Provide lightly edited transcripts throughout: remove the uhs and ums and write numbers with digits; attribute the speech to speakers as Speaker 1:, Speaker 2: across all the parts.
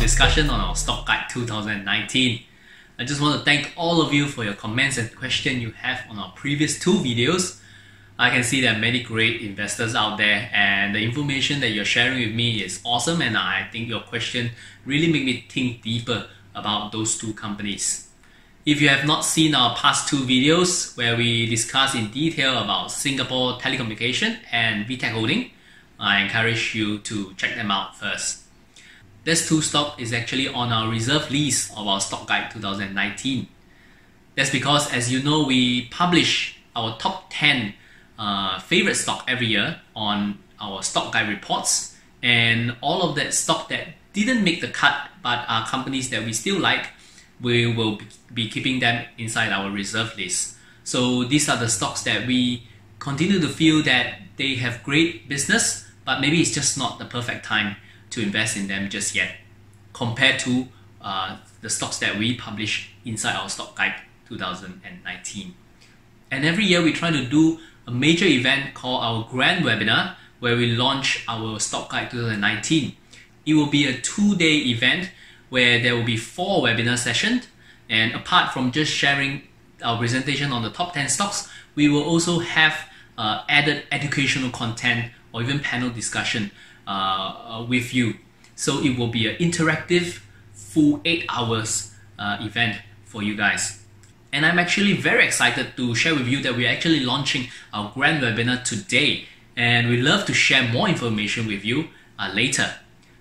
Speaker 1: discussion on our Stock Guide 2019. I just want to thank all of you for your comments and questions you have on our previous two videos. I can see there are many great investors out there, and the information that you're sharing with me is awesome, and I think your question really made me think deeper about those two companies. If you have not seen our past two videos where we discuss in detail about Singapore Telecommunication and VTech Holding, I encourage you to check them out first. This two stock is actually on our reserve list of our Stock Guide 2019. That's because, as you know, we publish our top 10 favorite stock every year on our Stock Guide reports, and all of that stock that didn't make the cut but are companies that we still like, we will be keeping them inside our reserve list. So these are the stocks that we continue to feel that they have great business, but maybe it's just not the perfect time to invest in them just yet, compared to the stocks that we publish inside our Stock Guide 2019. And every year we try to do a major event called our Grand Webinar, where we launch our Stock Guide 2019. It will be a 2-day event where there will be 4 webinar sessions, and apart from just sharing our presentation on the top 10 stocks, we will also have added educational content or even panel discussion with you. So it will be an interactive full 8 hours event for you guys. And I'm actually very excited to share with you that we're actually launching our Grand Webinar today, and we'd love to share more information with you later.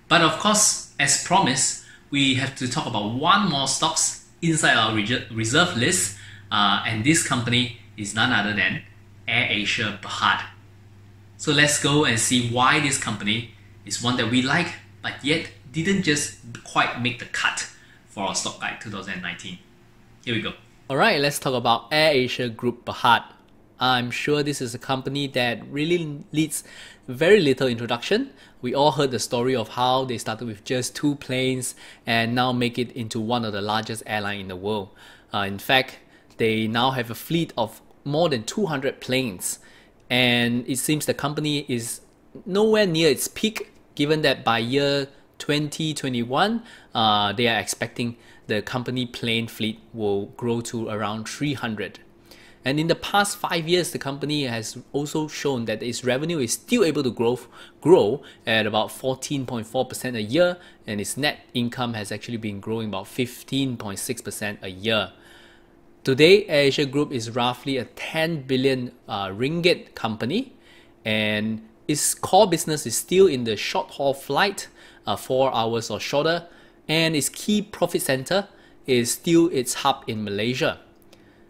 Speaker 1: But of course, as promised, we have to talk about one more stocks inside our reserve list, and this company is none other than AirAsia Berhad. So let's go and see why this company is one that we like, but yet didn't just quite make the cut for our Stock Guide 2019. Here we go. Alright, let's talk about AirAsia Group Berhad. I'm sure this is a company that really needs very little introduction. We all heard the story of how they started with just 2 planes and now make it into one of the largest airlines in the world. In fact, they now have a fleet of more than 200 planes, and it seems the company is nowhere near its peak, given that by year 2021 they are expecting the company plane fleet will grow to around 300. And in the past 5 years, the company has also shown that its revenue is still able to grow at about 14.4% a year, and its net income has actually been growing about 15.6% a year. Today, AirAsia Group is roughly a 10 billion ringgit company, and its core business is still in the short-haul flight, 4 hours or shorter, and its key profit center is still its hub in Malaysia.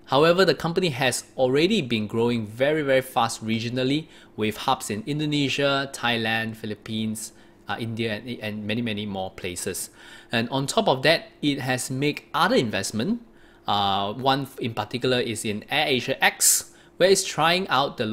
Speaker 1: However, the company has already been growing very fast regionally, with hubs in Indonesia, Thailand, Philippines, India, and many more places. And on top of that, it has made other investments. One in particular is in AirAsia X, where it's trying out the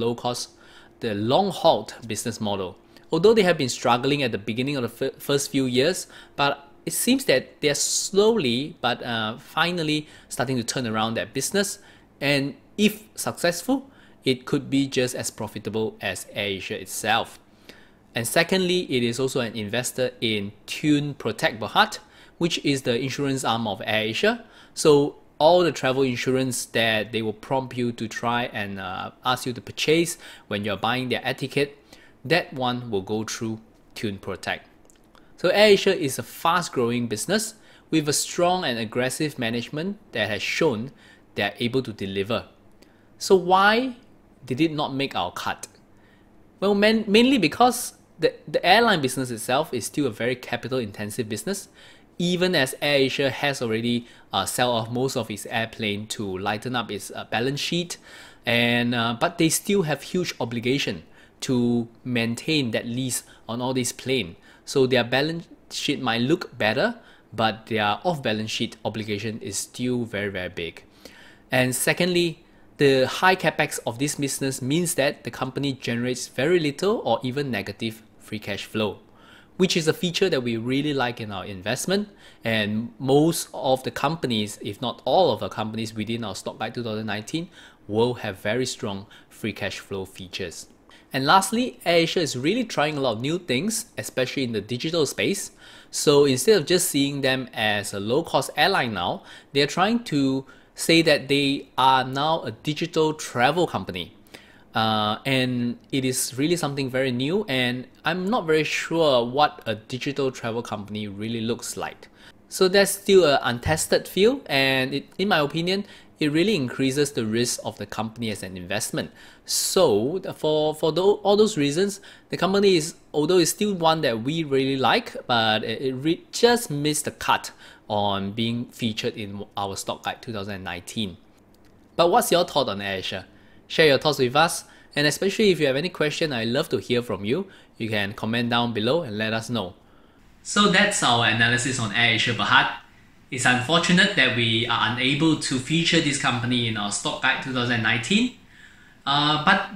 Speaker 1: the long-haul business model. Although they have been struggling at the beginning of the first few years, but it seems that they're slowly but finally starting to turn around their business, and if successful, it could be just as profitable as AirAsia itself. And secondly, it is also an investor in Tune Protect Berhad, which is the insurance arm of AirAsia. So all the travel insurance that they will prompt you to try and ask you to purchase when you're buying their air ticket, that one will go through Tune Protect. So AirAsia is a fast-growing business with a strong and aggressive management that has shown they are able to deliver. So why did it not make our cut? Well, mainly because the airline business itself is still a very capital-intensive business, even as AirAsia has already sell off most of its airplane to lighten up its balance sheet, and but they still have huge obligation to maintain that lease on all these planes. So their balance sheet might look better, but their off-balance sheet obligation is still very big. And secondly, the high capex of this business means that the company generates very little or even negative free cash flow, which is a feature that we really like in our investment. And most of the companies, if not all of the companies within our Stock Guide 2019, will have very strong free cash flow features. And lastly, AirAsia is really trying a lot of new things, especially in the digital space. So instead of just seeing them as a low-cost airline now, they're trying to say that they are now a digital travel company. And it is really something very new, and I'm not very sure what a digital travel company really looks like. So that's still an untested field, and in my opinion, it really increases the risk of the company as an investment. So for all those reasons, the company is, although it's still one that we really like, but it just missed the cut on being featured in our Stock Guide 2019. But what's your thought on AirAsia? Share your thoughts with us, and especially if you have any question, I'd love to hear from you. You can comment down below and let us know. So that's our analysis on AirAsia Berhad. It's unfortunate that we are unable to feature this company in our Stock Guide 2019, but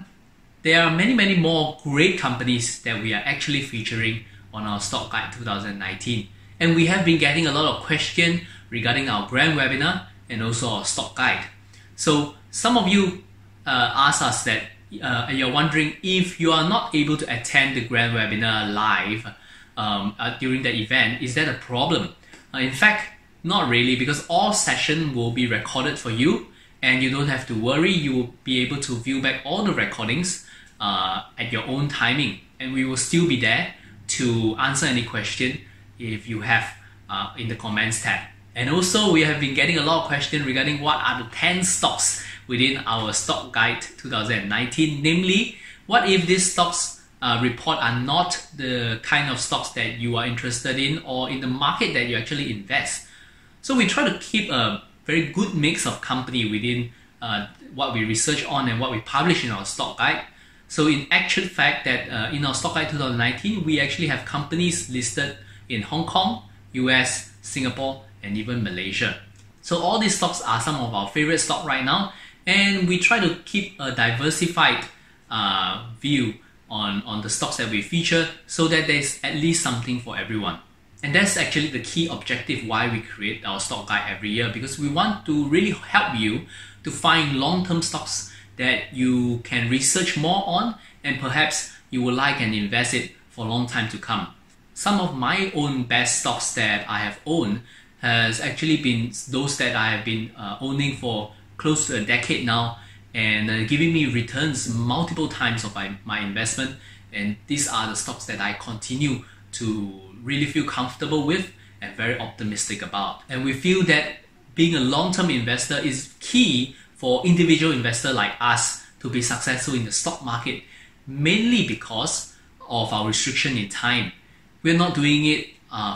Speaker 1: there are many more great companies that we are actually featuring on our Stock Guide 2019. And we have been getting a lot of questions regarding our grand webinar and also our Stock Guide. So some of you asked us that you're wondering if you are not able to attend the grand webinar live during the event, is that a problem? In fact, not really, because all sessions will be recorded for you and you don't have to worry. You will be able to view back all the recordings at your own timing, and we will still be there to answer any question if you have in the comments tab. And also, we have been getting a lot of questions regarding what are the 10 stocks within our Stock Guide 2019, namely, what if these stocks report are not the kind of stocks that you are interested in or in the market that you actually invest. So we try to keep a very good mix of company within what we research on and what we publish in our Stock Guide. So in actual fact that in our Stock Guide 2019, we actually have companies listed in Hong Kong, US, Singapore, and even Malaysia. So all these stocks are some of our favorite stocks right now, and we try to keep a diversified view on the stocks that we feature so that there's at least something for everyone. And that's actually the key objective why we create our Stock Guide every year, because we want to really help you to find long-term stocks that you can research more on and perhaps you will like and invest it for a long time to come. Some of my own best stocks that I have owned has actually been those that I have been owning for close to a decade now, and giving me returns multiple times of my investment. And these are the stocks that I continue to really feel comfortable with and very optimistic about. And we feel that being a long-term investor is key for individual investor like us to be successful in the stock market, mainly because of our restriction in time. We're not doing it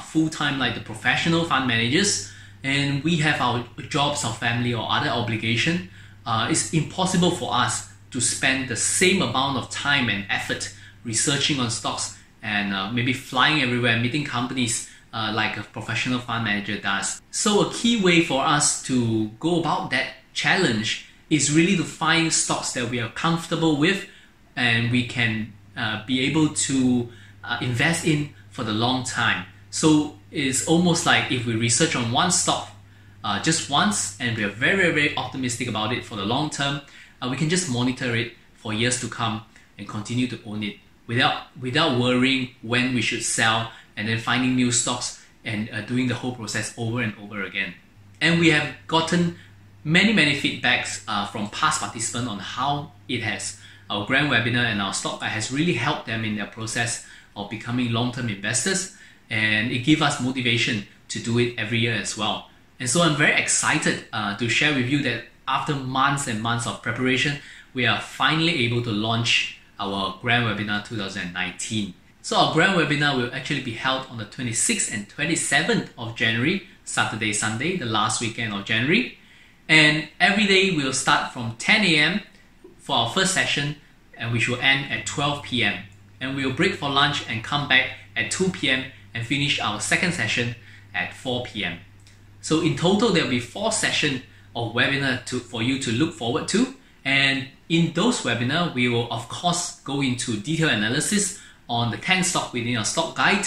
Speaker 1: full-time like the professional fund managers, and we have our jobs, our family, or other obligation. It's impossible for us to spend the same amount of time and effort researching on stocks and maybe flying everywhere, meeting companies like a professional fund manager does. So a key way for us to go about that challenge is really to find stocks that we are comfortable with and we can be able to invest in for the long time. So it's almost like if we research on one stock just once and we are very optimistic about it for the long term, we can just monitor it for years to come and continue to own it without worrying when we should sell and then finding new stocks and doing the whole process over and over again. And we have gotten many feedbacks from past participants on how it has, our grand webinar and our stock guide has really helped them in their process of becoming long-term investors, and it gives us motivation to do it every year as well. And so I'm very excited to share with you that after months and months of preparation, we are finally able to launch our Grand Webinar 2019. So our Grand Webinar will actually be held on the 26th and 27th of January, Saturday, Sunday, the last weekend of January. And every day we'll start from 10 a.m. for our first session, and we should end at 12 p.m. And we'll break for lunch and come back at 2 p.m. and finish our second session at 4 p.m. So in total, there'll be 4 sessions of webinar for you to look forward to. And in those webinars, we will of course go into detailed analysis on the 10 stocks within our stock guide.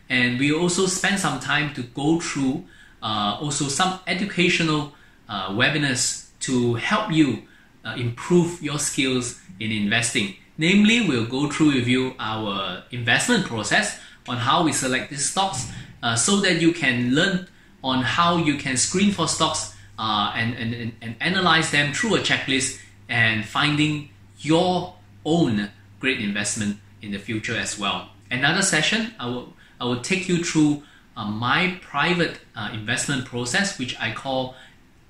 Speaker 1: And we will also spend some time to go through also some educational webinars to help you improve your skills in investing Namely, we'll go through with you our investment process on how we select these stocks so that you can learn on how you can screen for stocks and analyze them through a checklist and finding your own great investment in the future as well. Another session, I will take you through my private investment process, which I call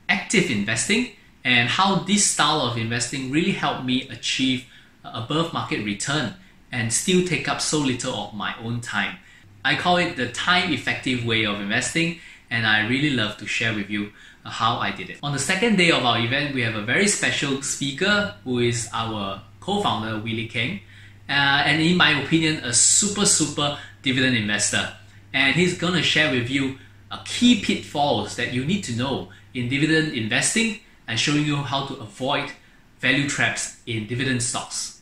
Speaker 1: active investing, and how this style of investing really helped me achieve above market return and still take up so little of my own time. I call it the time effective way of investing, and I really love to share with you how I did it. On the second day of our event, we have a very special speaker who is our co-founder, Willie Keng, and in my opinion, a super dividend investor. And he's going to share with you key pitfalls that you need to know in dividend investing and showing you how to avoid value traps in dividend stocks.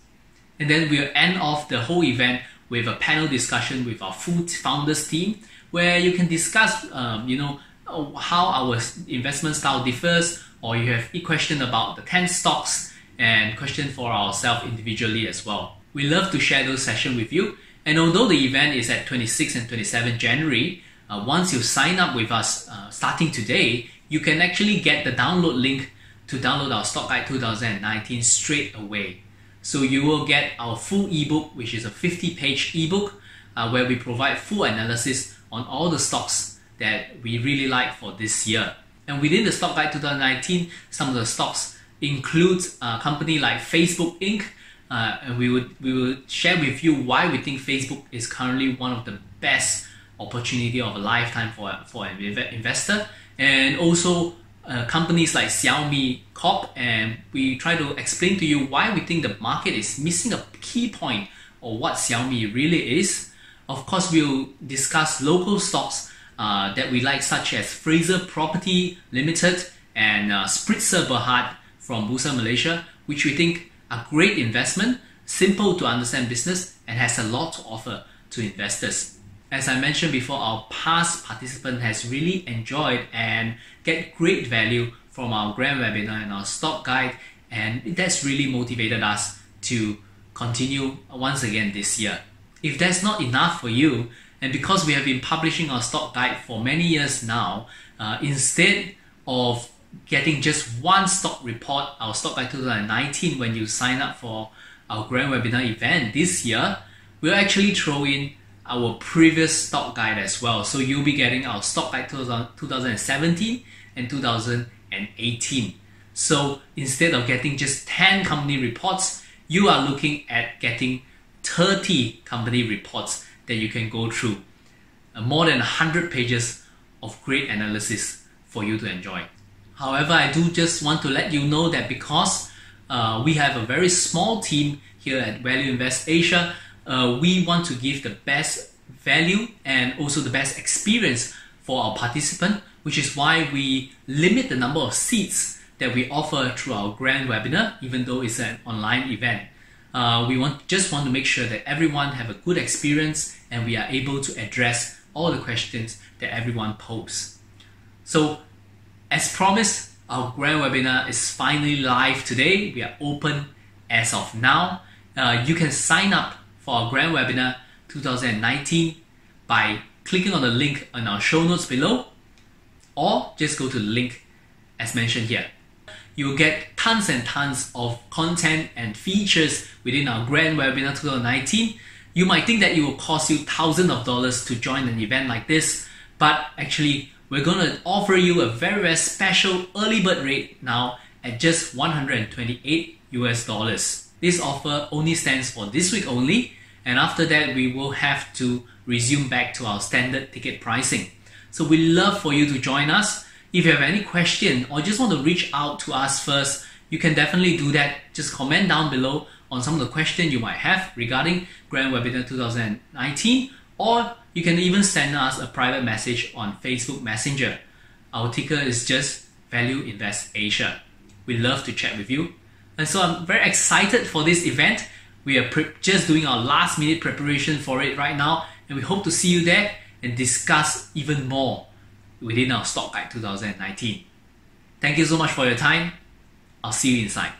Speaker 1: And then we'll end off the whole event with a panel discussion with our full founders team, where you can discuss how our investment style differs, or you have a question about the 10 stocks and question for ourselves individually as well. We love to share those sessions with you. And although the event is at 26 and 27 January, once you sign up with us starting today, you can actually get the download link to download our Stock Guide 2019 straight away. So you will get our full ebook, which is a 50-page ebook, where we provide full analysis on all the stocks that we really like for this year. And within the Stock Guide 2019, some of the stocks include a company like Facebook Inc. And we will share with you why we think Facebook is currently one of the best opportunity of a lifetime for an investor, and also companies like Xiaomi Corp, and we try to explain to you why we think the market is missing a key point of what Xiaomi really is. Of course, we'll discuss local stocks that we like, such as Fraser Property Limited and Spritzer Berhad from Bursa Malaysia, which we think are great investment, simple to understand business, and has a lot to offer to investors. As I mentioned before, our past participant has really enjoyed and get great value from our grand webinar and our stock guide, and that's really motivated us to continue once again this year. If that's not enough for you, and because we have been publishing our stock guide for many years now, instead of getting just one stock report, our Stock Guide 2019, when you sign up for our grand webinar event this year, we'll actually throw in our previous stock guide as well. So you'll be getting our Stock Guide 2017 and 2018. So instead of getting just 10 company reports, you are looking at getting 30 company reports that you can go through. More than 100 pages of great analysis for you to enjoy. However, I do just want to let you know that because we have a very small team here at Value Invest Asia, we want to give the best value and also the best experience for our participant, which is why we limit the number of seats that we offer through our grand webinar, even though it's an online event. We just want to make sure that everyone have a good experience and we are able to address all the questions that everyone poses. So, as promised, our grand webinar is finally live today. We are open as of now. You can sign up for our grand webinar 2019 by clicking on the link in our show notes below, or just go to the link as mentioned here. You will get tons and tons of content and features within our grand webinar 2019. You might think that it will cost you thousands of dollars to join an event like this, but actually we're going to offer you a very special early bird rate now at just $128 US. This offer only stands for this week only, and after that we will have to resume back to our standard ticket pricing. So we love for you to join us. If you have any question or just want to reach out to us first, you can definitely do that. Just comment down below on some of the questions you might have regarding Grand Webinar 2019, or you can even send us a private message on Facebook Messenger. Our ticker is just Value Invest Asia. We love to chat with you. And so I'm very excited for this event. We are just doing our last minute preparation for it right now, and we hope to see you there and discuss even more within our Stock Guide 2019. Thank you so much for your time. I'll see you inside.